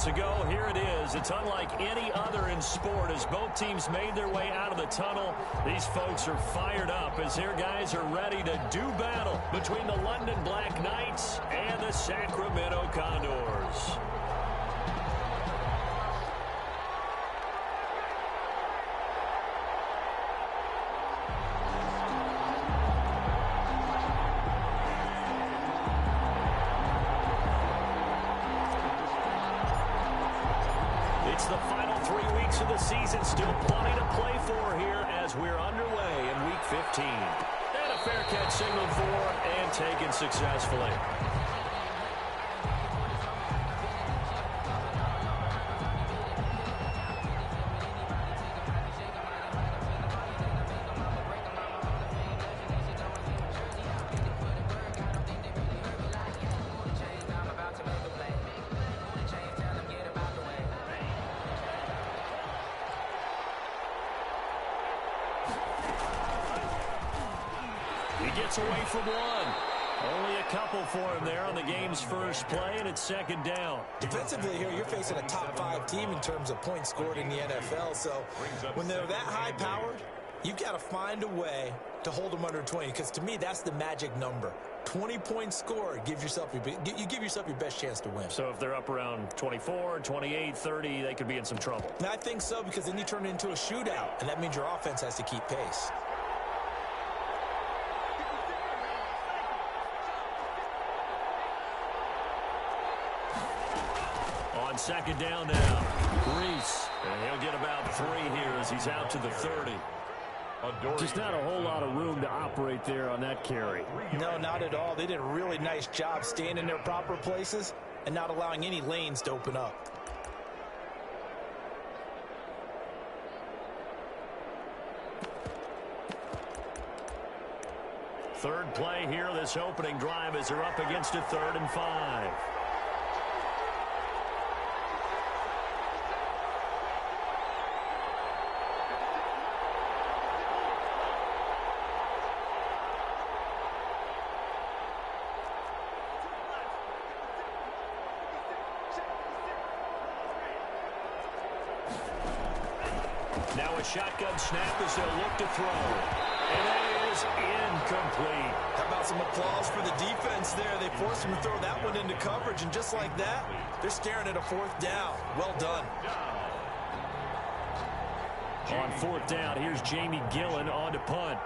minutes ago, here it is. It's unlike any other in sport as both teams made their way out of the tunnel. These folks are fired up as their guys are ready to do battle between the London Black Knights and the Sacramento Condors. It's the final 3 weeks of the season. Still plenty to play for here as we're underway in Week 15. And a fair catch signaled for and taken successfully. He gets away from one. Only a couple for him there on the game's first play, and it's second down. Defensively here, you're facing a top-5 team in terms of points scored in the NFL. So when they're that high-powered, you've got to find a way to hold them under 20, because to me, that's the magic number. 20 points scored, you give yourself your best chance to win. So if they're up around 24, 28, 30, they could be in some trouble. And I think so, because then you turn it into a shootout, and that means your offense has to keep pace. On second down now, Reese. And he'll get about 3 here as he's out to the 30. Just not a whole lot of room to operate there on that carry. No, not at all. They did a really nice job staying in their proper places and not allowing any lanes to open up. Third play here, this opening drive as they're up against a 3rd and 5. Now a shotgun snap as they'll look to throw. And it is incomplete. How about some applause for the defense there? They forced him to throw that one into coverage, and just like that, they're staring at a 4th down. Well done. On 4th down, here's Jamie Gillen on to punt.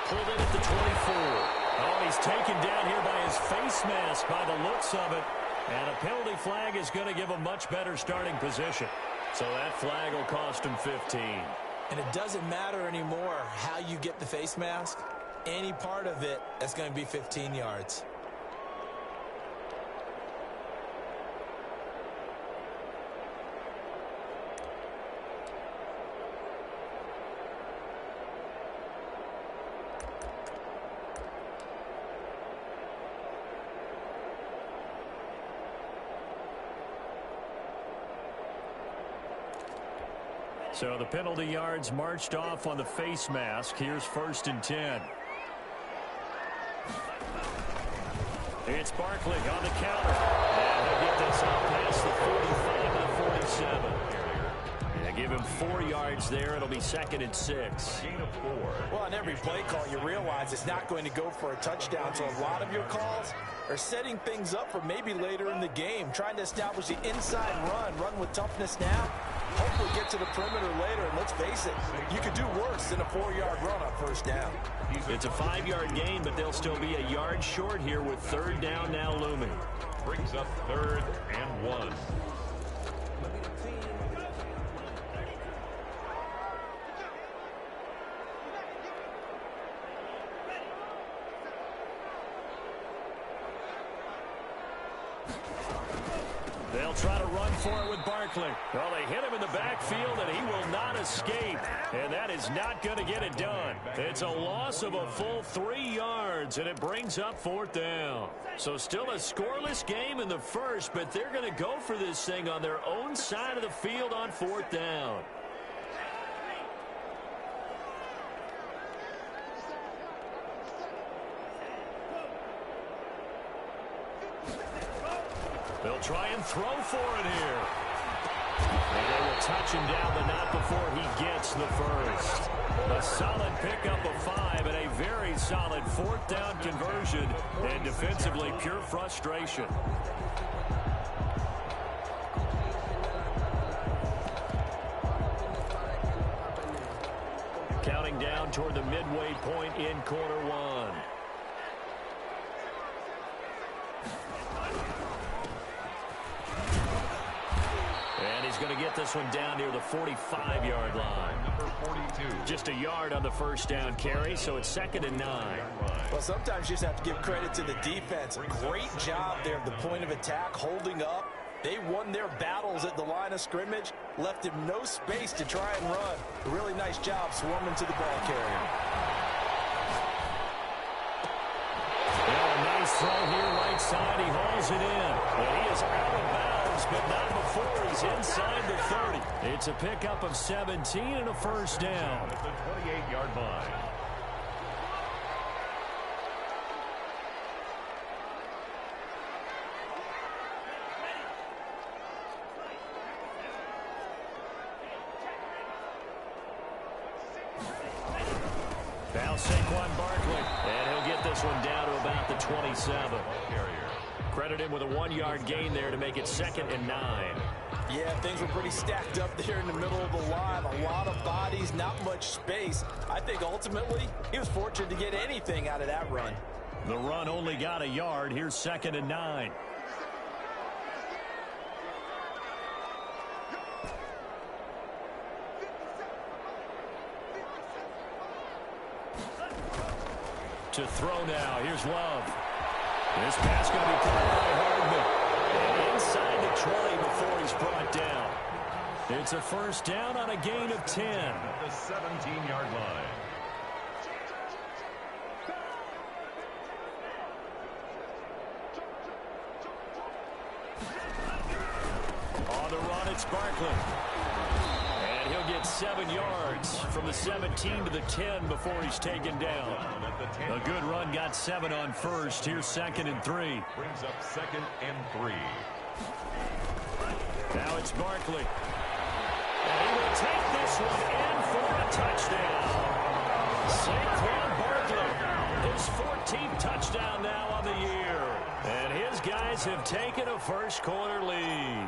Pulled in at the 24. Oh, he's taken down here by his face mask by the looks of it. And a penalty flag is going to give a much better starting position. So that flag will cost him 15. And it doesn't matter anymore how you get the face mask. Any part of it, that's going to be 15 yards. So the penalty yards marched off on the face mask. Here's 1st and 10. It's Barkley on the counter. And he'll get this up past the 45 to the 47. And give him 4 yards there. It'll be 2nd and 6. Well, on every play call, you realize it's not going to go for a touchdown. So a lot of your calls are setting things up for maybe later in the game, trying to establish the inside run with toughness now. Hopefully get to the perimeter later, and let's face it, you could do worse than a 4-yard run on 1st down. It's a 5-yard gain, but they'll still be a yard short here with 3rd down now looming. Brings up 3rd and 1. They'll try to run for it with Barkley. Well, they hit him in the backfield, and he will not escape. And that is not going to get it done. It's a loss of a full 3 yards, and it brings up 4th down. So still a scoreless game in the first, but they're going to go for this thing on their own side of the field on 4th down. They'll try and throw for it here. And they will touch him down, but not before he gets the first. A solid pickup of 5 and a very solid 4th down conversion. And defensively, pure frustration. Counting down toward the midway point in quarter one. And he's going to get this one down near the 45-yard line. Number 42. Just a yard on the first down carry, so it's 2nd and 9. Well, sometimes you just have to give credit to the defense. Great job there at the point of attack, holding up. They won their battles at the line of scrimmage, left him no space to try and run. A really nice job swarming to the ball carrier. Well, a nice throw here right side. He hauls it in. Well, he is out of bounds, but not before he's inside the 30. It's a pickup of 17 and a first down. At the 28-yard line. Now Saquon Barkley, and he'll get this one down to about the 27. Credit him with a 1-yard gain there to make it 2nd and 9. Yeah, things were pretty stacked up there in the middle of the line. A lot of bodies, not much space. I think ultimately he was fortunate to get anything out of that run. The run only got a yard. Here's 2nd and 9. To throw now. Here's Love. This pass going to be caught by Hardman. And inside the 20 before he's brought down. It's a first down on a gain of 10. At the 17-yard line. On the run, it's Barkley. And he'll get 7 yards from the 17 to the 10 before he's taken down. A good run, got 7 on first. Here's 2nd and 3. Brings up 2nd and 3. Now it's Barkley. And he will take this one in for a touchdown. Saquon Barkley, his 14th touchdown now on the year. And his guys have taken a first-quarter lead.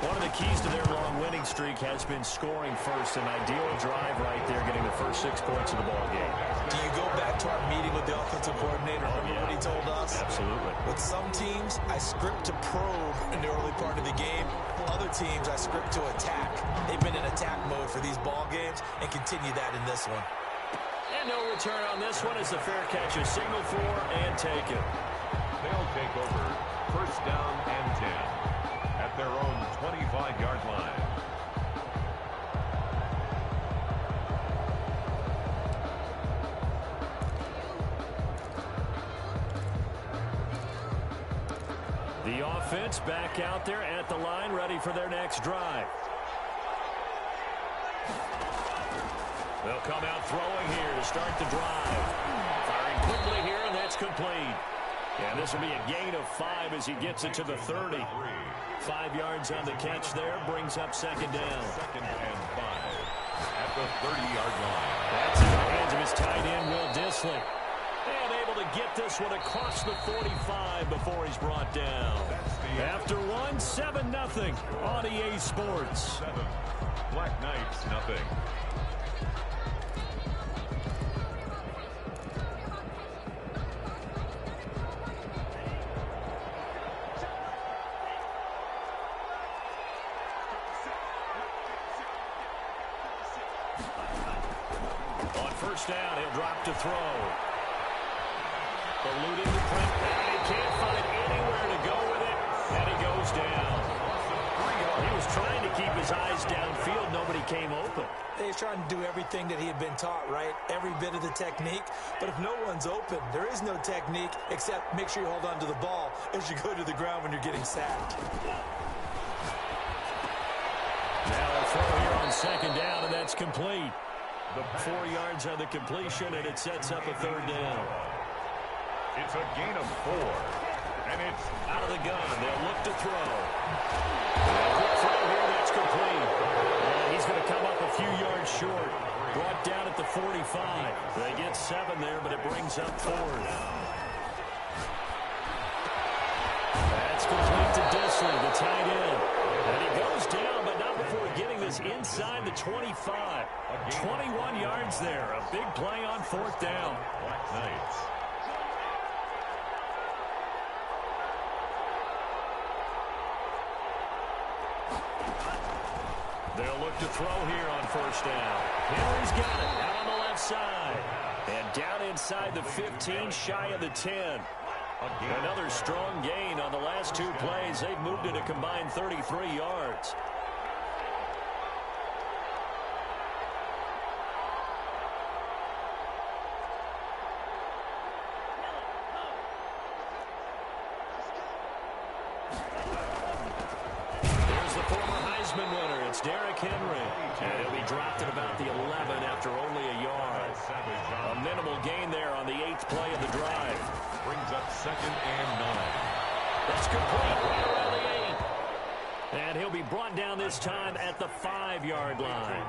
One of the keys to their long winning streak has been scoring first. An ideal drive right there, getting the first 6 points of the ball game. Do you go back to our meeting with the offensive coordinator? Remember what he told us? Absolutely. With some teams, I script to probe in the early part of the game. Other teams, I script to attack. They've been in attack mode for these ball games and continue that in this one. And no return on this one as the fair catch is signaled for and taken. They'll take over first down and 10 at their own 25-yard line. The offense back out there at the line, ready for their next drive. They'll come out throwing here to start the drive. Firing quickly here, and that's complete. And this will be a gain of 5 as he gets it to the 30. 5 yards on the catch there, brings up 2nd down. 2nd and 5 at the 30-yard line. That's in the hands of his tight end, Will Dissly. And able to get this one across the 45 before he's brought down. After one, 7-0 on EA Sports. 7. Black Knights, nothing. On first down, he'll drop to throw. Eluding the print. And he can't find anywhere to go with it. And he goes down. He was trying to keep his eyes downfield. Nobody came open. He's trying to do everything that he had been taught, right? Every bit of the technique. But if no one's open, there is no technique except make sure you hold on to the ball as you go to the ground when you're getting sacked. Now a throw here on 2nd down, and that's complete. 4 yards on the completion, and it sets up a 3rd down. It's a gain of 4 And it's Out of the gun. They'll look to throw. Quick throw here. That's complete. And he's going to come up a few yards short. Brought down at the 45. They get 7 there, but it brings up 4th. That's complete to Disley, the tight end. And he goes down, but not before getting this inside the 25. 21 yards there. A big play on 4th down. Black Knights. They'll look to throw here on 1st down. Henry's got it out on the left side. And down inside the 15, shy of the 10. Another strong gain on the last 2 plays. They've moved it a combined 33 yards. There's the former Heisman winner. It's Derrick Henry. And he'll be dropped at about the 11 after only a yard. A minimal gain there on the 8th play of the drive. Brings up 2nd and 9. That's complete right around the 8. And he'll be brought down this time at the 5-yard line.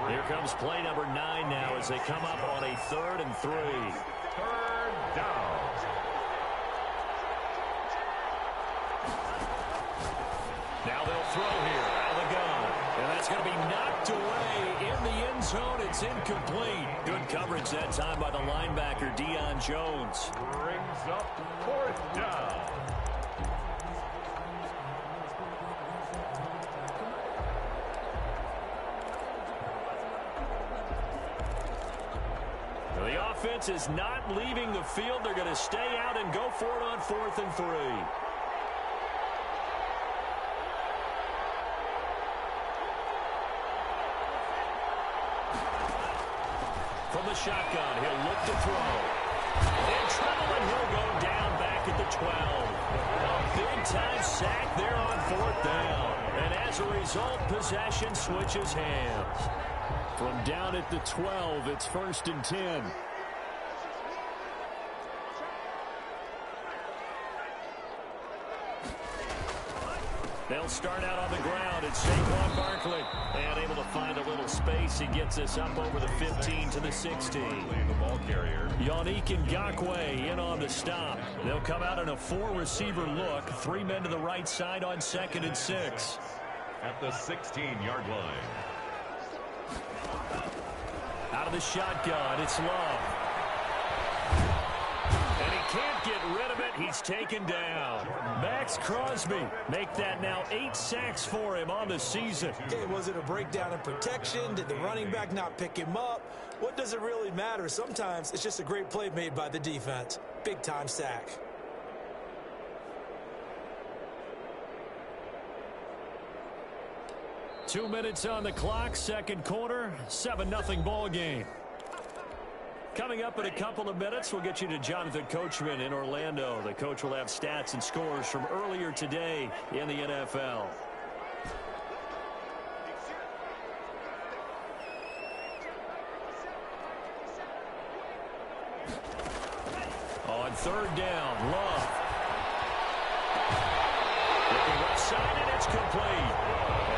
Here comes play number 9 now as they come up on a 3rd and 3. 3rd down. Now they'll throw here out of the gun. And that's going to be knocked away in the end zone. It's incomplete. Good coverage that time by the linebacker, Deion Jones. Brings up 4th down. The offense is not leaving the field. They're going to stay out and go for it on 4th and 3. From the shotgun, he'll look to throw. In trouble, and he'll go down back at the 12. A big-time sack there on 4th down. And as a result, possession switches hands. From down at the 12, it's 1st and 10. They'll start out on the ground. It's Saquon Barkley. And able to find a little space. He gets us up over the 15 to the 16. The ball carrier. Yannick Ngakoue in on the stop. They'll come out in a 4-receiver look. 3 men to the right side on 2nd and 6. At the 16-yard line. Out of the shotgun, it's Love. And he can't get rid of it. He's taken down. Max Crosby make that now 8 sacks for him on the season. Okay, was it a breakdown in protection? Did the running back not pick him up? What does it really matter? Sometimes it's just a great play made by the defense. Big-time sack. Two minutes on the clock, 2nd quarter, 7-0 ball game. Coming up in a couple of minutes, we'll get you to Jonathan Coachman in Orlando. The coach will have stats and scores from earlier today in the NFL. On 3rd down, Love. Looking left side, and it's complete.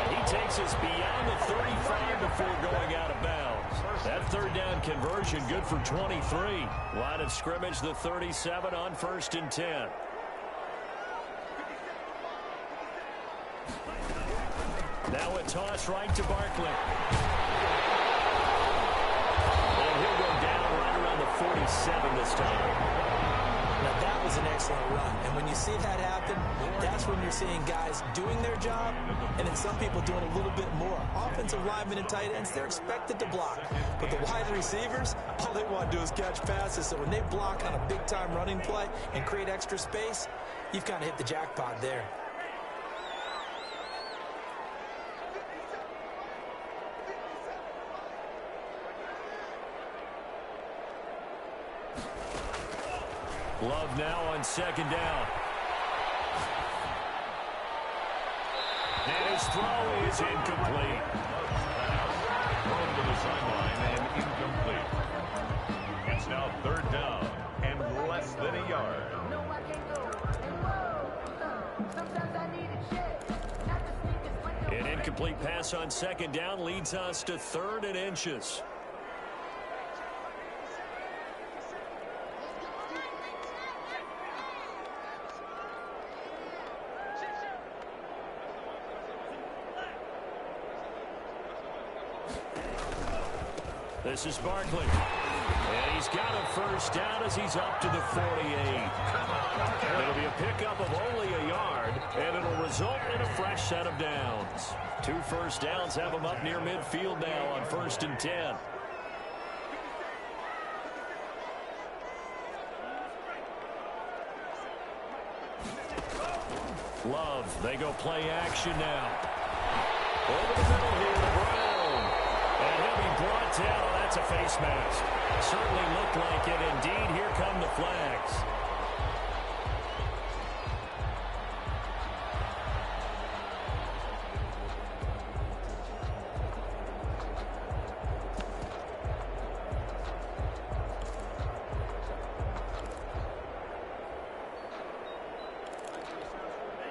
And he takes us beyond the 35 before going out of bounds. That 3rd down conversion good for 23. Line of scrimmage, the 37 on 1st and 10. Now a toss right to Barkley. And he'll go down right around the 47 this time. Now, that was an excellent run. And when you see that happen, that's when you're seeing guys doing their job and then some people doing a little bit more. Offensive linemen and tight ends, they're expected to block. But the wide receivers, all they want to do is catch passes. So when they block on a big-time running play and create extra space, you've kind of hit the jackpot there. Love now on 2nd down. And his throw is incomplete. Thrown to the sideline and incomplete. It's now 3rd down and less than a yard. An incomplete pass on second down leads us to 3rd and inches. This is Barkley. And he's got a first down as he's up to the 48. It'll be a pickup of only a yard, and it'll result in a fresh set of downs. 2 first downs have him up near midfield now on 1st and 10. Love, they go play action now. Over the middle here to Brown. And he'll be brought down. Oh, that's a face mask. Certainly looked like it. Indeed, here come the flags.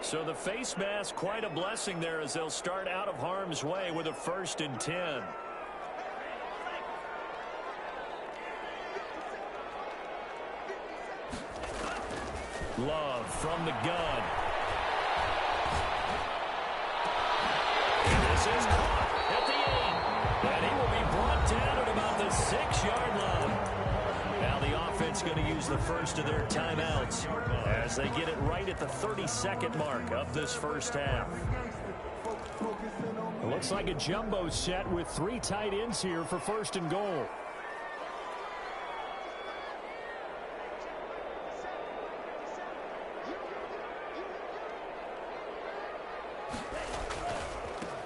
So the face mask, quite a blessing there as they'll start out of harm's way with a 1st and 10. Love from the gun. This is caught at the 8. And he will be brought down at about the 6-yard line. Now the offense going to use the first of their timeouts as they get it right at the 32nd mark of this first half. It looks like a jumbo set with 3 tight ends here for 1st and goal.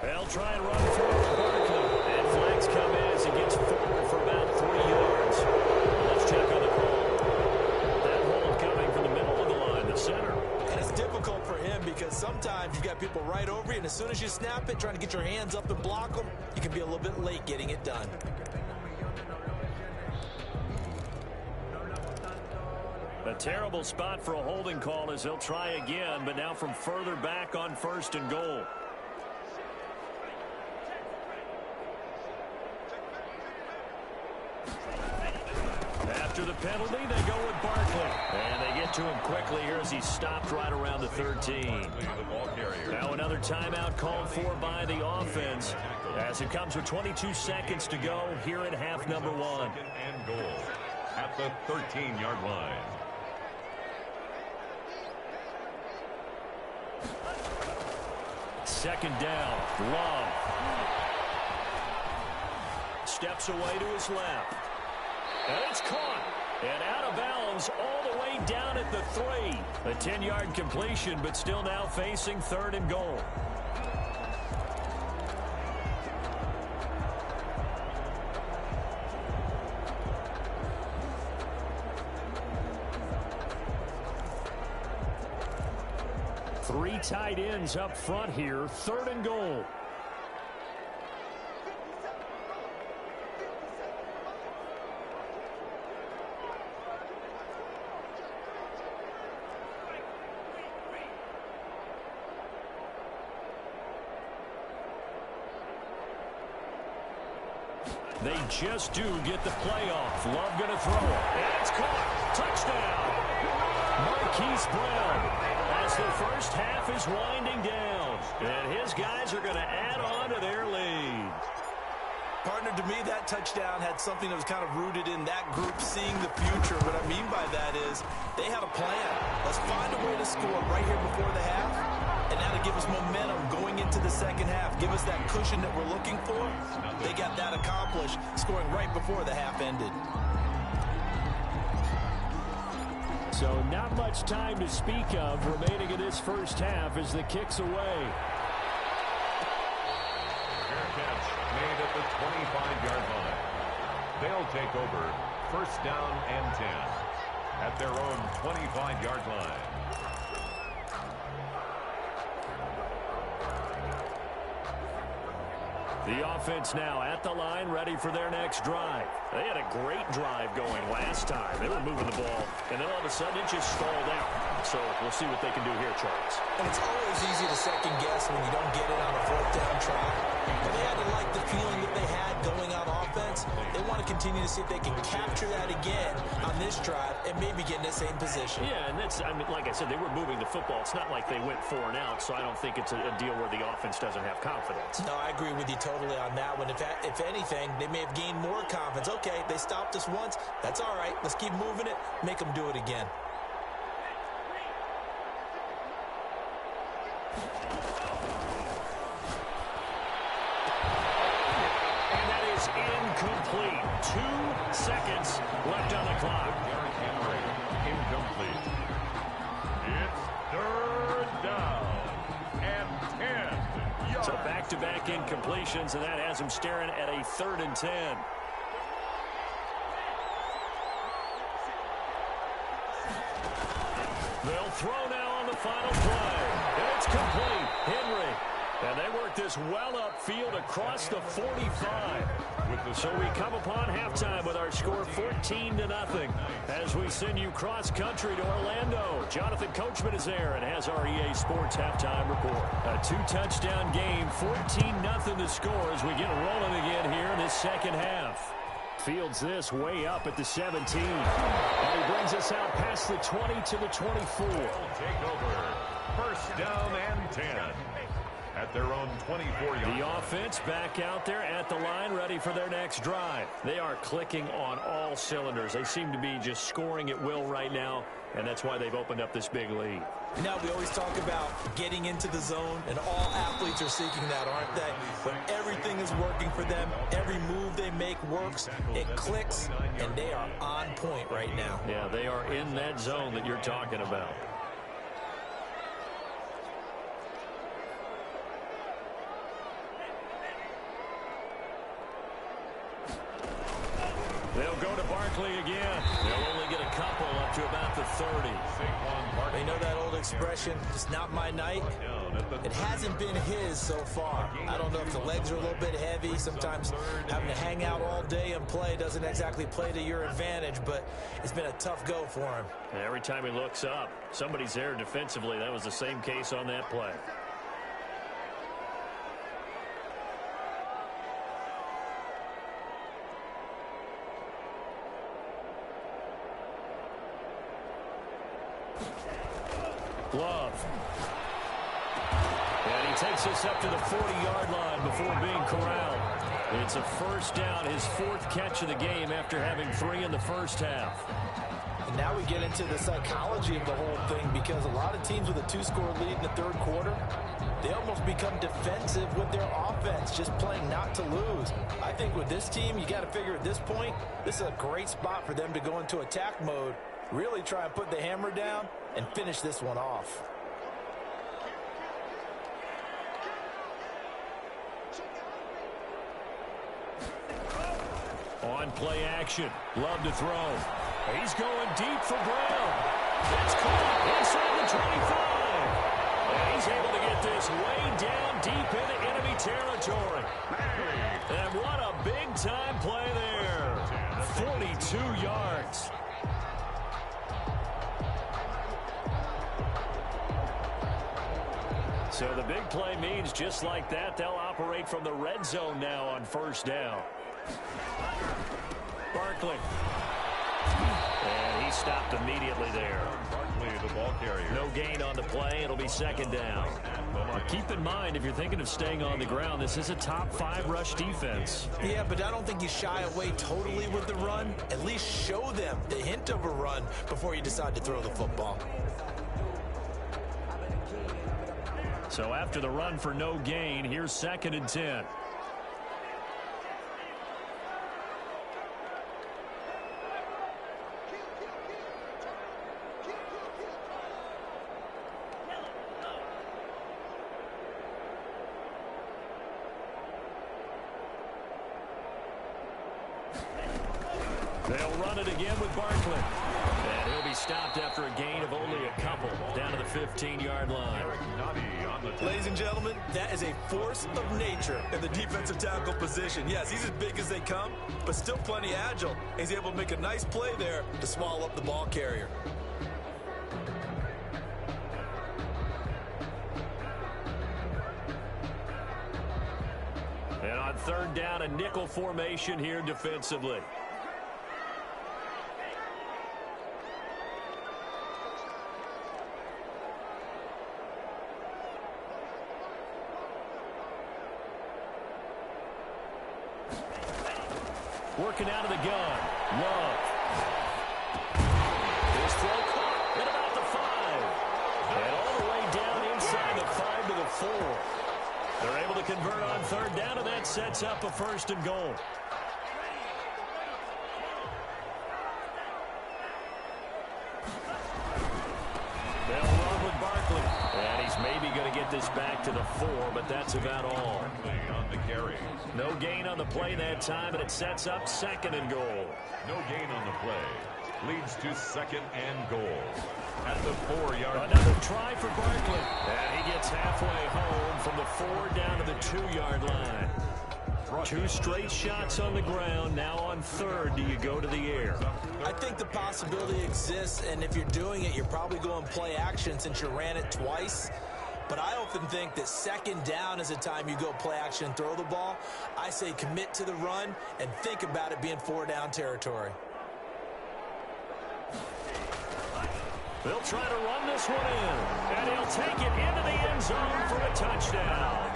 They'll try and run forward Barkley. And flags come in as he gets forward for about 3 yards. Let's check on the call. That hold coming from the middle of the line, the center. And it's difficult for him because sometimes you've got people right over you, and as soon as you snap it, trying to get your hands up and block them, you can be a little bit late getting it done. A terrible spot for a holding call as they'll try again, but now from further back on 1st and goal. After the penalty, they go with Barkley. And they get to him quickly here as he's stopped right around the 13. Now another timeout called for by the offense as it comes with 22 seconds to go here at half number 1. Second and goal at the 13-yard line. Second down, Love. Steps away to his left. And it's caught. And out of bounds all the way down at the 3. A 10-yard completion, but still now facing 3rd and goal. Three tight ends up front here, 3rd and goal. They just do get the playoff. Love going to throw it. And it's caught. Touchdown. Marquise Brown as the first half is winding down. And his guys are going to add on to their lead. Partner, to me, that touchdown had something that was kind of rooted in that group seeing the future. What I mean by that is they had a plan. Let's find a way to score right here before the half. And now to give us momentum going into the second half. Give us that cushion that we're looking for. They got that accomplished, scoring right before the half ended. So not much time to speak of remaining in this first half as the kick's away. Fair catch made at the 25-yard line. They'll take over 1st down and 10 at their own 25-yard line. The offense now at the line, ready for their next drive. They had a great drive going last time. They were moving the ball, and then all of a sudden it just stalled out. So we'll see what they can do here, Charles. And it's always easy to second guess when you don't get it on a fourth down try. But they had to like the feeling that they had going on offense. They want to continue to see if they can capture that again on this drive and maybe get in the same position. Yeah, and that's, I mean, like I said, they were moving the football. It's not like they went 4 and out, so I don't think it's a deal where the offense doesn't have confidence. No, I agree with you totally on that one. If anything, they may have gained more confidence. Okay, they stopped us once. That's all right. Let's keep moving it. Make them do it again. And that is incomplete. 2 seconds left on the clock. Incomplete. It's 3rd down and 10 yards. So back-to-back incompletions, and that has them staring at a 3rd and 10. They'll throw now on the final play. And it's complete. Henry. And they work this well upfield across the 45. So we come upon halftime with our score 14-0 as we send you cross-country to Orlando. Jonathan Coachman is there and has our EA Sports halftime report. A 2-touchdown game, 14-0 the score as we get rolling again here in this second half. Fields this way up at the 17. And he brings us out past the 20 to the 24. They'll take over. 1st down and 10. At their own 24-yard. The offense back out there at the line, ready for their next drive. They are clicking on all cylinders. They seem to be just scoring at will right now, and that's why they've opened up this big lead. Now, we always talk about getting into the zone, and all athletes are seeking that, aren't they? But everything is working for them. Every move they make works. It clicks, and they are on point right now. Yeah, they are in that zone that you're talking about. They'll go to Barkley again. They'll only get a couple up to about the 30. They know that old expression, it's not my night. It hasn't been his so far. I don't know if the legs are a little bit heavy. Sometimes having to hang out all day and play doesn't exactly play to your advantage, but it's been a tough go for him. And every time he looks up, somebody's there defensively. That was the same case on that play. Love. And he takes us up to the 40-yard line before being corralled. It's a 1st down, his 4th catch of the game after having 3 in the first half. And now we get into the psychology of the whole thing, because a lot of teams with a 2-score lead in the 3rd quarter, they almost become defensive with their offense, just playing not to lose. I think with this team, you got to figure at this point, this is a great spot for them to go into attack mode, really try and put the hammer down and finish this one off. On play action. Love to throw. He's going deep for Brown. It's caught inside the 25. And he's able to get this way down deep into enemy territory. And what a big-time play there. 42 yards. So the big play means just like that, they'll operate from the red zone now on 1st down. Barkley. And he stopped immediately there. Barkley, the ball carrier. No gain on the play. It'll be 2nd down. Keep in mind, if you're thinking of staying on the ground, this is a top 5 rush defense. Yeah, but I don't think you shy away totally with the run. At least show them the hint of a run before you decide to throw the football. So after the run for no gain, here's 2nd and 10. They'll run it again with Barkley. And he'll be stopped after a gain of only a couple. Down to the 15-yard line. Ladies and gentlemen, that is a force of nature in the defensive tackle position. Yes, he's as big as they come, but still plenty agile. He's able to make a nice play there to swallow up the ball carrier. And on third down, a nickel formation here defensively. Working out of the gun. Love. His throw caught at about the 5. And all the way down inside the 5 to the 4. They're able to convert on third down, and that sets up a 1st and goal. They'll run with Barkley. And he's maybe going to get this back to the 4, but that's about all. On the carry. No gain on the play that time, and it sets up 2nd and goal. No gain on the play. Leads to 2nd and goal. At the 4-yard line. Another try for Barkley. And he gets halfway home from the 4 down to the 2-yard line. 2 straight shots on the ground. Now on 3rd, do you go to the air? I think the possibility exists, and if you're doing it, you're probably going play action since you ran it twice. But I often think that 2nd down is a time you go play action and throw the ball. I say commit to the run and think about it being 4-down territory. They'll try to run this one in, and he'll take it into the end zone for a touchdown.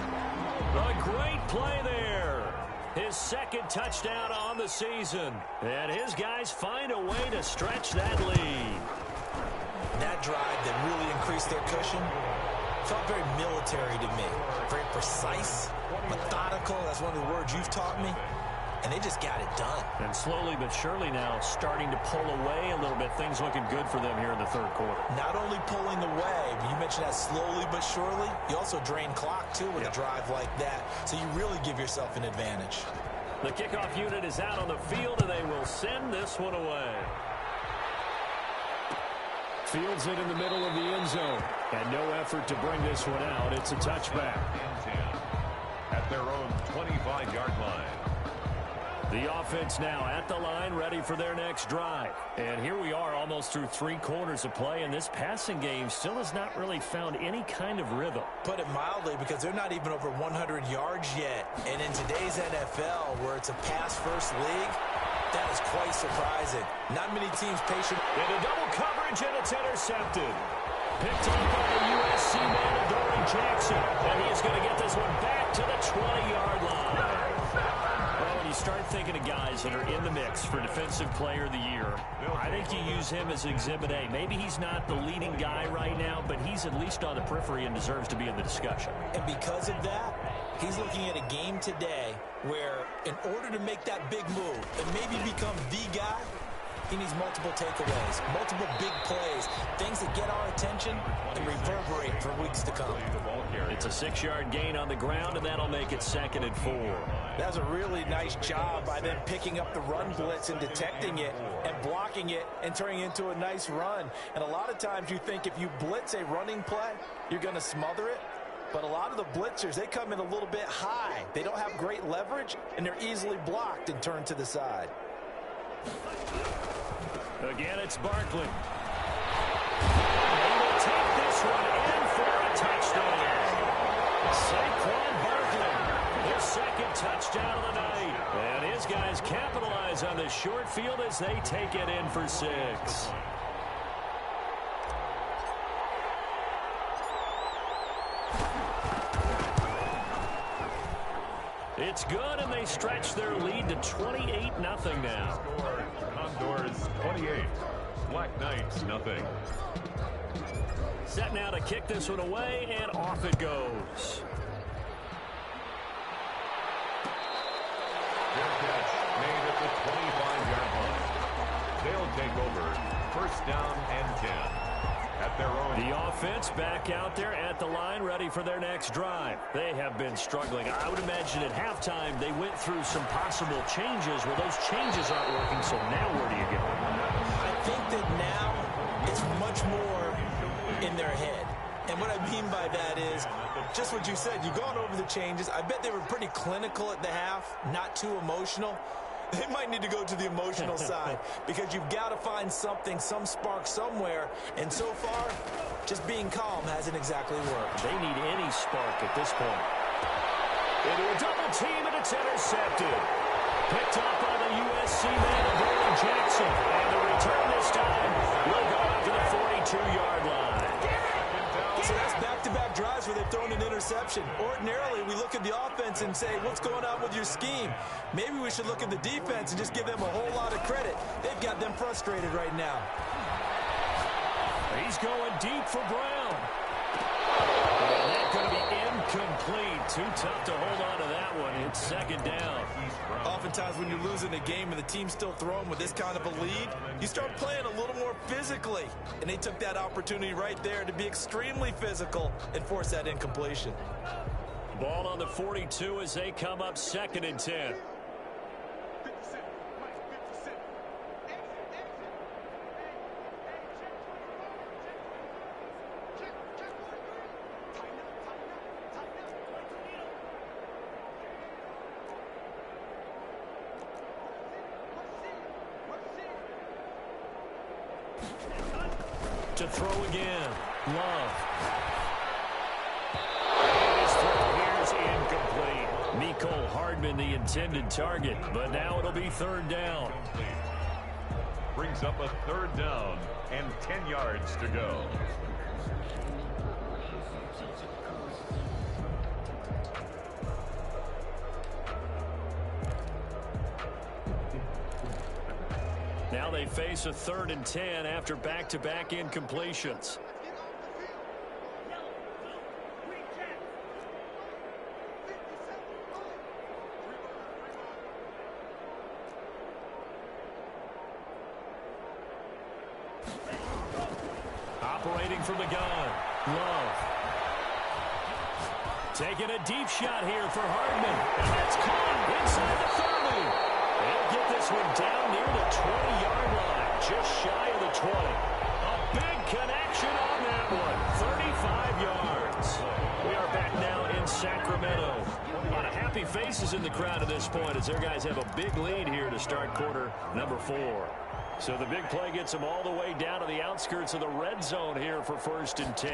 A great play there. His 2nd touchdown on the season. And his guys find a way to stretch that lead. That drive that really increased their cushion felt very military to me. Very precise, methodical. That's one of the words you've taught me. And they just got it done. And slowly but surely now starting to pull away a little bit. Things looking good for them here in the 3rd quarter. Not only pulling away, but you mentioned that slowly but surely. You also drain clock, too, with a drive like that. So you really give yourself an advantage. The kickoff unit is out on the field, and they will send this one away. Fields it in the middle of the end zone. And no effort to bring this one out. It's a touchback. At their own 25-yard line. The offense now at the line, ready for their next drive. And here we are almost through 3 quarters of play, and this passing game still has not really found any kind of rhythm. Put it mildly, because they're not even over 100 yards yet. And in today's NFL, where it's a pass-first league, that is quite surprising. Not many teams patient. Into double coverage, and it's intercepted. Picked up by the USC man, Adoree Jackson. And he's going to get this one back to the 20-yard line. Well, when you start thinking of guys that are in the mix for Defensive Player of the Year, I think you use him as Exhibit A. Maybe he's not the leading guy right now, but he's at least on the periphery and deserves to be in the discussion. And because of that, he's looking at a game today where in order to make that big move and maybe become the guy, he needs multiple takeaways, multiple big plays, things that get our attention and reverberate for weeks to come. It's a 6-yard gain on the ground, and that'll make it 2nd and 4. That was a really nice job by them picking up the run blitz and detecting it and blocking it and turning it into a nice run. And a lot of times you think if you blitz a running play, you're going to smother it. But a lot of the blitzers, they come in a little bit high. They don't have great leverage, and they're easily blocked and turned to the side. Again, it's Barkley. He will take this one in for a touchdown. Saquon Barkley, his 2nd touchdown of the night. And his guys capitalize on this short field as they take it in for 6. It's good, and they stretch their lead to 28-0 now. Condors 28, Black Knights nothing. Set now to kick this one away, and off it goes. Their catch made at the 25-yard line. They'll take over 1st down and 10. At their own. The offense back out there at the line, ready for their next drive. They have been struggling. I would imagine at halftime they went through some possible changes. Well, those changes aren't working, so now where do you go? I think that now it's much more in their head. And what I mean by that is just what you said. You've gone over the changes. I bet they were pretty clinical at the half, not too emotional. They might need to go to the emotional side because you've got to find something, some spark somewhere. And so far, just being calm hasn't exactly worked. They need any spark at this point. Into a double team, and it's intercepted. Picked up by the USC man, Brandon Jackson. And the return this time will go out to the 42-yard line. So that's back-to-back drives where they've thrown an interception. Ordinarily, we look at the offense and say, what's going on with your scheme? Maybe we should look at the defense and just give them a whole lot of credit. They've got them frustrated right now. He's going deep for Brown. And that's going to be incomplete. Too tough to hold on to that one. It's second down. Oftentimes when you're losing a game and the team's still throwing with this kind of a lead, you start playing a little more physically. And they took that opportunity right there to be extremely physical and force that incompletion. Ball on the 42 as they come up 2nd and 10. To throw again. Love. His throw here is incomplete. Mecole Hardman the intended target, but now it'll be 3rd down. Brings up a 3rd down and 10 yards to go. Now they face a 3rd and 10 after back-to-back incompletions. Operating from the gun. Love. Taking a deep shot here for Hardman. And it's caught inside the 30. They'll get this one down near the 20-yard line, just shy of the 20. A big connection on that one, 35 yards. We are back now in Sacramento. A lot of happy faces in the crowd at this point as their guys have a big lead here to start quarter number 4. So the big play gets them all the way down to the outskirts of the red zone here for 1st and 10.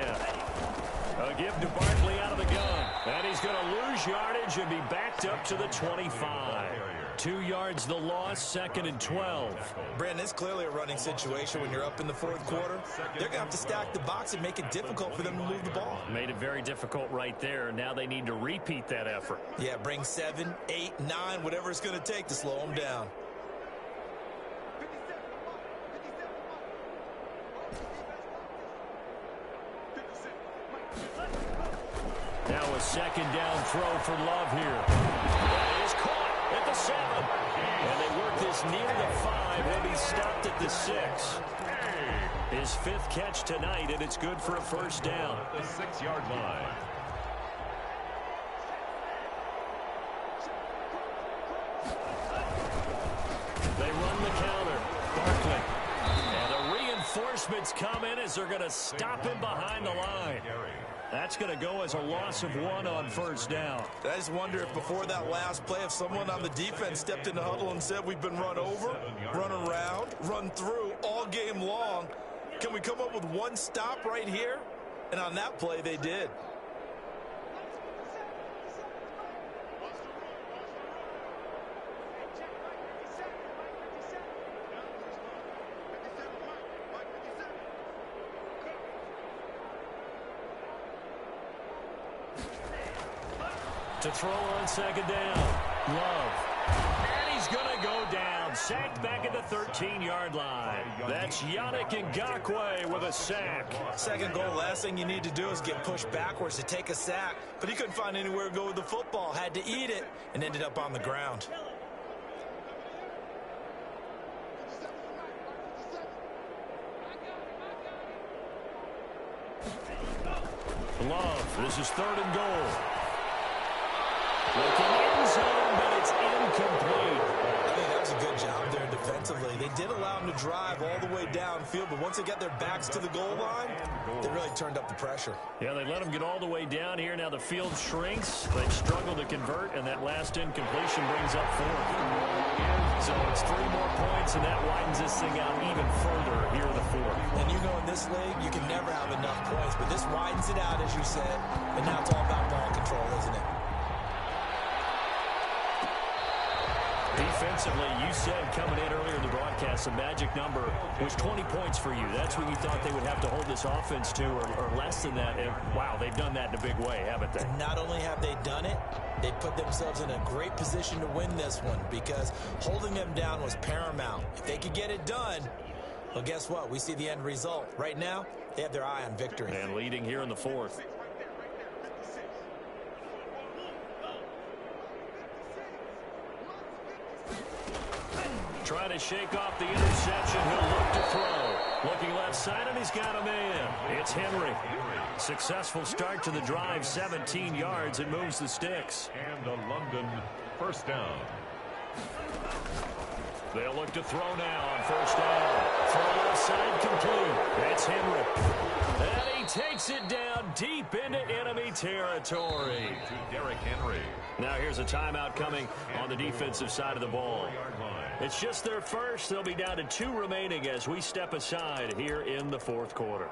A give to Barkley out of the gun. And he's going to lose yardage and be backed up to the 25. 2 yards the loss, 2nd and 12. Brandon, it's clearly a running situation when you're up in the 4th quarter. They're going to have to stack the box and make it difficult for them to move the ball. Made it very difficult right there. Now they need to repeat that effort. Yeah, bring 7, 8, 9, whatever it's going to take to slow them down. Now a 2nd down throw for Love here. That is caught at the 7. And they work this near the 5. He'll be stopped at the 6. His 5th catch tonight, and it's good for a 1st down. At the 6-yard line. They run the counter. Barkley. And the reinforcements come in as they're going to him behind the line. That's going to go as a loss of 1 on 1st down. I just wonder if before that last play, if someone on the defense stepped in the huddle and said, we've been run over, run around, run through all game long. Can we come up with one stop right here? And on that play, they did. To throw on 2nd down. Love. And he's going to go down. Sacked back at the 13-yard line. That's Yannick Ngakoue with a sack. 2nd goal, last thing you need to do is get pushed backwards to take a sack. But he couldn't find anywhere to go with the football. Had to eat it and ended up on the ground. Love. This is 3rd and goal. Looking end zone, but it's incomplete. I think that was a a good job there defensively. They did allow them to drive all the way downfield, but once they got their backs to the goal line, they really turned up the pressure. Yeah, they let them get all the way down here. Now the field shrinks. They've struggled to convert, and that last incompletion brings up 4. So it's 3 more points, and that widens this thing out even further here in the 4th. And you know in this league, you can never have enough points, but this widens it out, as you said, and now it's all about ball control, isn't it? Defensively, you said coming in earlier in the broadcast, the magic number was 20 points for you. That's what you thought they would have to hold this offense to, or less than that. And, wow, they've done that in a big way, haven't they? And not only have they done it, they put themselves in a great position to win this one because holding them down was paramount. If they could get it done, well, guess what? We see the end result. Right now, they have their eye on victory. And leading here in the 4th. Trying to shake off the interception. He'll look to throw. Looking left side, and he's got a man. It's Henry. Successful start to the drive, 17 yards, and moves the sticks. And a London first down. They'll look to throw now on first down. Throw left side complete. It's Henry. And he takes it down deep into enemy territory. To Derrick Henry. Now here's a timeout coming on the defensive side of the ball. It's just their first. They'll be down to 2 remaining as we step aside here in the 4th quarter.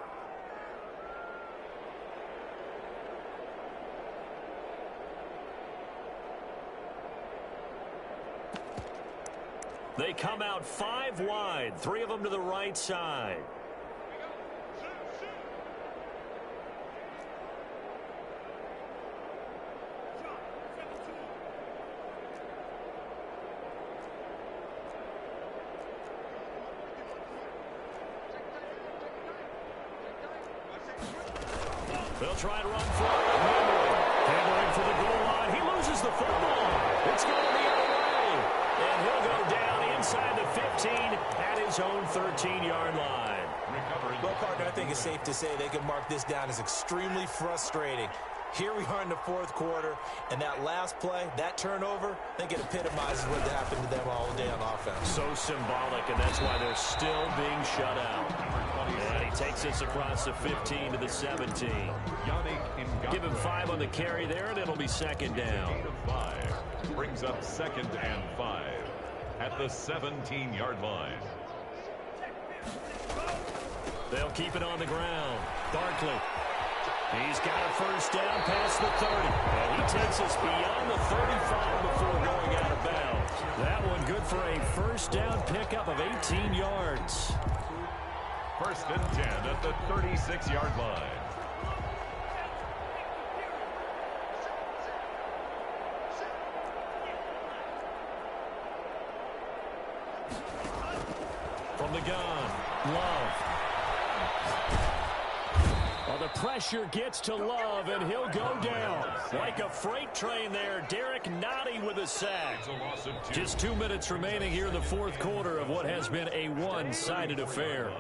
They come out 5 wide, 3 of them to the right side. They'll try to run for it. Handling for the goal line. He loses the football. It's going the other way. And he'll go down inside the 15 at his own 13-yard line. Well, partner, I think it's safe to say they can mark this down as extremely frustrating. Here we are in the 4th quarter, and that last play, that turnover, I think it epitomizes what happened to them all day on offense. So symbolic, and that's why they're still being shut out. And he takes us across the 15 to the 17. Give him 5 on the carry there, and it'll be 2nd down. 5 brings up 2nd and 5 at the 17-yard line. They'll keep it on the ground. Barkley. He's got a first down past the 30. And he takes us beyond the 35 before going out of bounds. That one good for a first down pickup of 18 yards. 1st and 10 at the 36-yard line. From the gun, Love. Well, the pressure gets to Love, and he'll go down. Like a freight train there, Derek Nottie with a sack. Just 2 minutes remaining here in the 4th quarter of what has been a one-sided affair.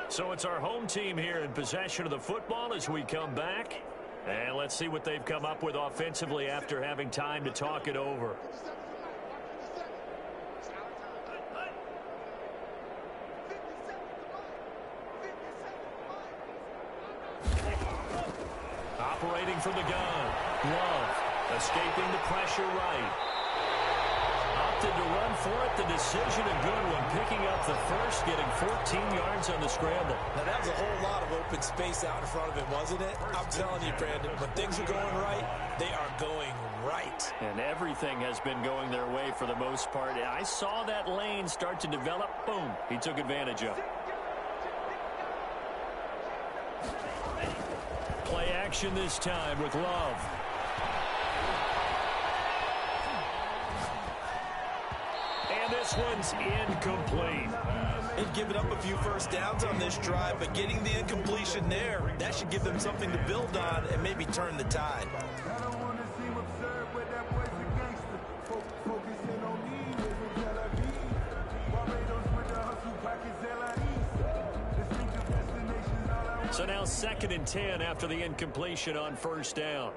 So it's our home team here in possession of the football as we come back. And let's see what they've come up with offensively after having time to talk it over. Operating from the gun. Love escaping the pressure right. Opted to run for it. The decision a good one. Picking up the first, getting 14 yards on the scramble. Now, that was a whole lot of open space out in front of him, wasn't it? I'm telling you, Brandon, when things are going right, they are going right. And everything has been going their way for the most part. I saw that lane start to develop. Boom. He took advantage of it. Play action this time with Love. And this one's incomplete. They've given up a few first downs on this drive, but getting the incompletion there, that should give them something to build on and maybe turn the tide. So now 2nd and 10 after the incompletion on first down.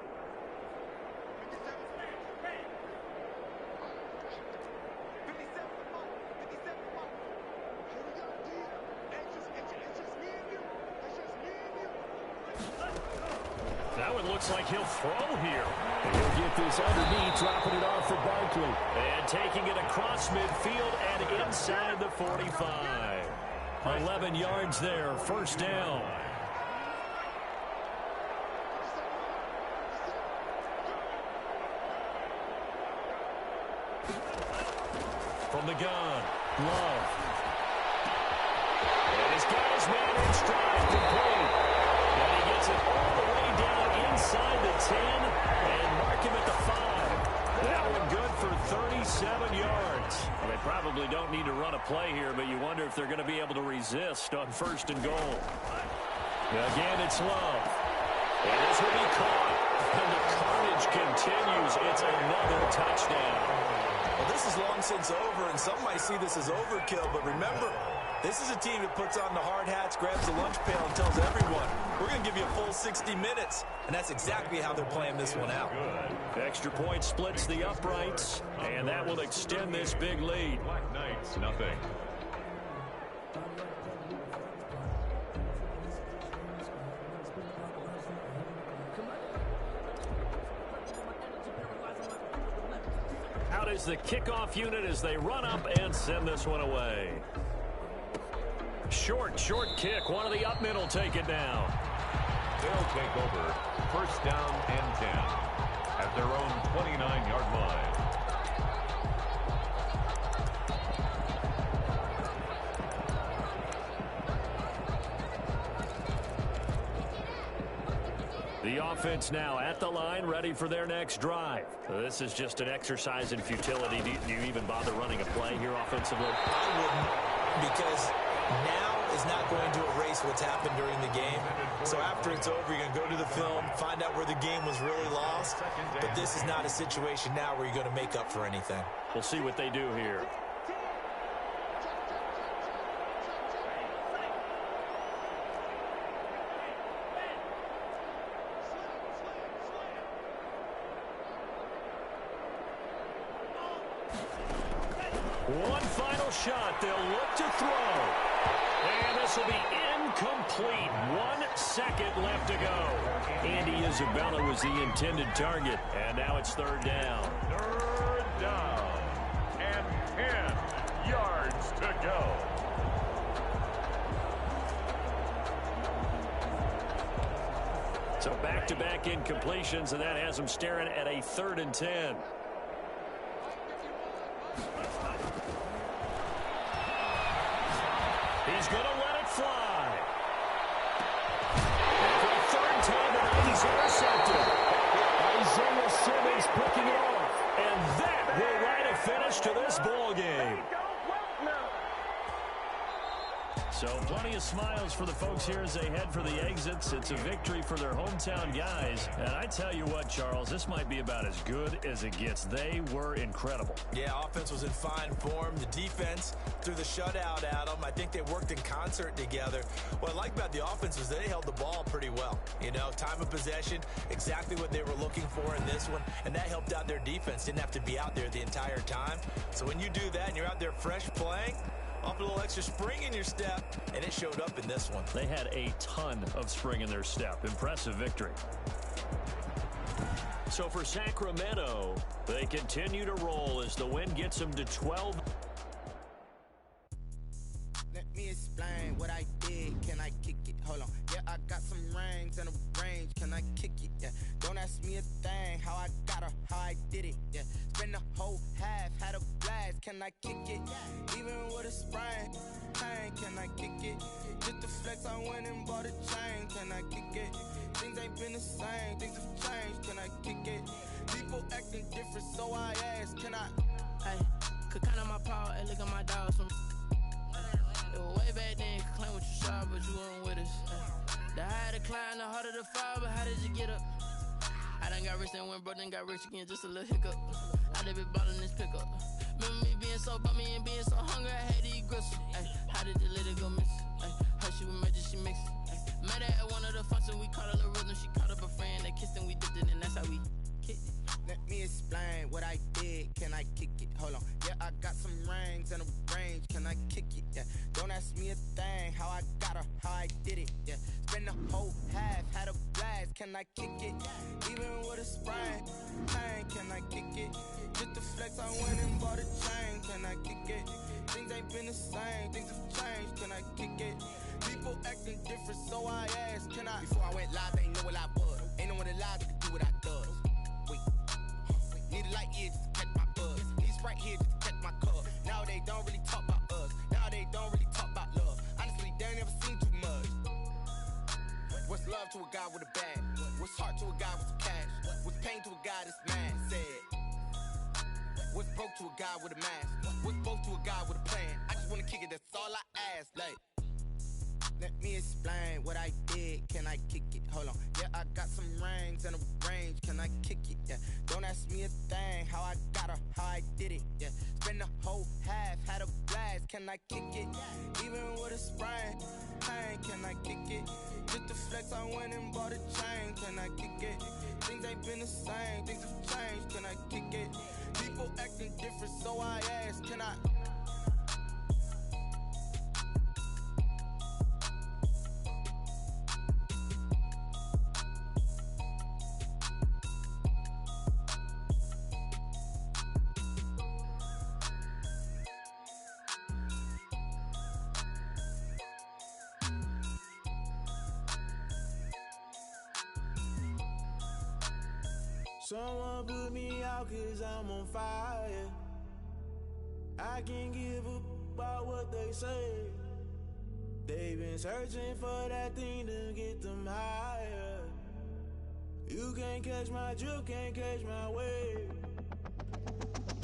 looks like he'll throw here. And he'll get this underneath, dropping it off for Barkley. And taking it across midfield and inside the 45. 11 yards there, first down. From the gun, Love. And he's got his man in stride, complete. And he gets it all the way down inside the 10 and mark him at the 5. That one good for 37 yards. Well, they probably don't need to run a play here, but you wonder if they're going to be able to resist on first and goal. Again, it's Love. And this will be caught. And the carnage continues. It's another touchdown. Well, this is long since over, and some might see this as overkill, but remember, this is a team that puts on the hard hats, grabs the lunch pail, and tells everyone, we're going to give you a full 60 minutes. And that's exactly how they're playing this one out. Extra point splits the uprights, and that will extend this big lead. Black Knights, nothing. Out is the kickoff unit as they run up and send this one away. Short kick. One of the up middle take it down. They'll take over first down and 10 at their own 29-yard line. The offense now at the line, ready for their next drive. This is just an exercise in futility. Do you even bother running a play here offensively? I wouldn't, because now is not going to erase what's happened during the game. So after it's over, you're going to go to the film, find out where the game was really lost. But this is not a situation now where you're going to make up for anything. We'll see what they do here. One final shot. They'll look to throw. And this will be incomplete. 1 second left to go. Andy Isabella was the intended target. And now it's third down. Third down and 10 yards to go. So back-to-back incompletions, and that has them staring at a 3rd and 10. He's going to let it fly. And for the 3rd time tonight, he's intercepted. Isaiah Simmons picking it off. And that will write a finish to this ball game. So plenty of smiles for the folks here as they head for the exits. It's a victory for their hometown guys. And I tell you what, Charles, this might be about as good as it gets. They were incredible. Yeah, offense was in fine form. The defense threw the shutout at them. I think they worked in concert together. What I like about the offense was they held the ball pretty well. You know, time of possession, exactly what they were looking for in this one. And that helped out their defense. Didn't have to be out there the entire time. So when you do that and you're out there fresh playing, off a little extra spring in your step, and it showed up in this one. They had a ton of spring in their step. Impressive victory. So for Sacramento, they continue to roll as the win gets them to 12. Let me explain what I did. Can I kick it? Hold on. Yeah, I got some rings and a range. Can I kick it? Yeah. Don't ask me a thing. How I got her, how I did it. Yeah. Spend the whole half, had a blast. Can I kick it? Even with a sprain, pain. Can I kick it? Just the flex, I went and bought a chain. Can I kick it? Things ain't been the same. Things have changed. Can I kick it? People acting different, so I ask. Can I? Hey, could count on my power and look at my dogs from. It was way back then, could claim what you saw, but you weren't with us. The higher the climb, the harder the fall, but how did you get up? I done got rich and went broke, then got rich again, just a little hiccup. I done been ballin' this pickup. Remember me being so bummy and being so hungry, I had to eat gristle. Ay, how did the little go miss? Ay, her she was major, she mixed. Met her at one of the functions, we caught a little rhythm, she caught up a friend, they kissed and we dipped it, and that's how we kicked it. Let me explain what I did. Can I I kick it? Hold on. Yeah, I got some rings and a range. Can I kick it? Yeah. Don't ask me a thing. How I got her, how I did it. Yeah. Spend the whole half, had a blast. Can I kick it? Even with a sprain, pain. Can I kick it? Just the flex, I went and bought a chain. Can I kick it? Things ain't been the same. Things have changed. Can I kick it? People acting different, so I asked, can I? Before I went live, they ain't know what I was. Ain't no one alive that could do what I does. Wait. Need a light here just to catch my buzz. Need Sprite here just to catch my cup. Now they don't really talk about us. Now they don't really talk about love. Honestly, they ain't never seen too much. What's love to a guy with a bag? What's heart to a guy with some cash? What's pain to a guy that's mad? Said. What's broke to a guy with a mask? What's broke to a guy with a plan? I just wanna kick it, that's all I ask. Like, let me explain what I did. Can I kick it? Hold on. Yeah, I got some rings and a range. Can I kick it? Yeah. Don't ask me a thing. How I got her, how I did it. Yeah. Spend the whole half, had a blast. Can I kick it? Even with a sprain, pain. Can I kick it? Just the flex, I went and bought a chain. Can I kick it? Things ain't been the same. Things have changed. Can I kick it? People acting different, so I ask, can I? Someone put me out 'cause I'm on fire. I can't give up about what they say. They've been searching for that thing to get them higher. You can't catch my drift, can't catch my wave.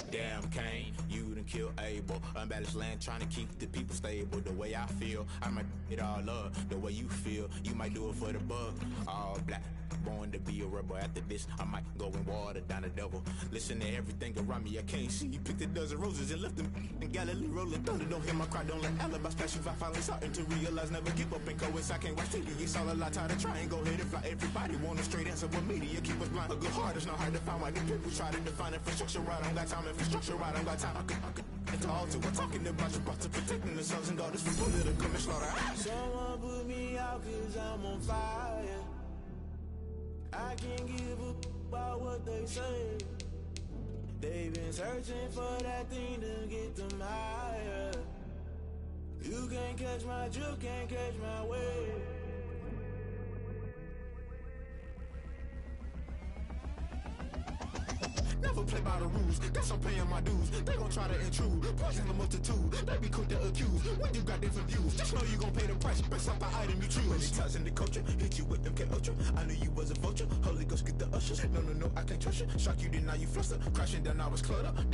Damn, Kane, you done killed Abel. Unbalanced land, trying to keep the people stable. The way I feel, I might it all up. The way you feel, you might do it for the buck. All black, born to be a rebel. After this, I might go and water down the devil. Listen to everything around me, I can't see. Picked a dozen roses and left them in Galilee rolling thunder. Don't hear my cry, don't let alibi splash. If I finally starting to realize, never give up and coincide. Can't watch TV, it's all a lot. Tired of trying, go ahead and fly. Everybody want a straight answer with media, keep us blind. A good heart is not hard to find. Why the people try to define infrastructure right? I don't got time, infrastructure right, I don't got time. I could into all to. We're talking about you, about to protecting the sons and daughters from political and slaughter. Someone put me out 'cause I'm on fire. I can't give up about what they say. They've been searching for that thing to get them higher. You can't catch my drift, can't catch my wave. Never play by the rules, guess I'm paying my dues. They gon' try to intrude, poison the multitude. They be quick to accuse, when you got different views. Just know you gon' pay the price, based off the item you choose. Many times in the culture, hit you with them K-Ultra. I knew you was a vulture, Holy Ghost get the ushers. No, I can't trust you. Shock you, then now you fluster. Crashing down, I was cluttered.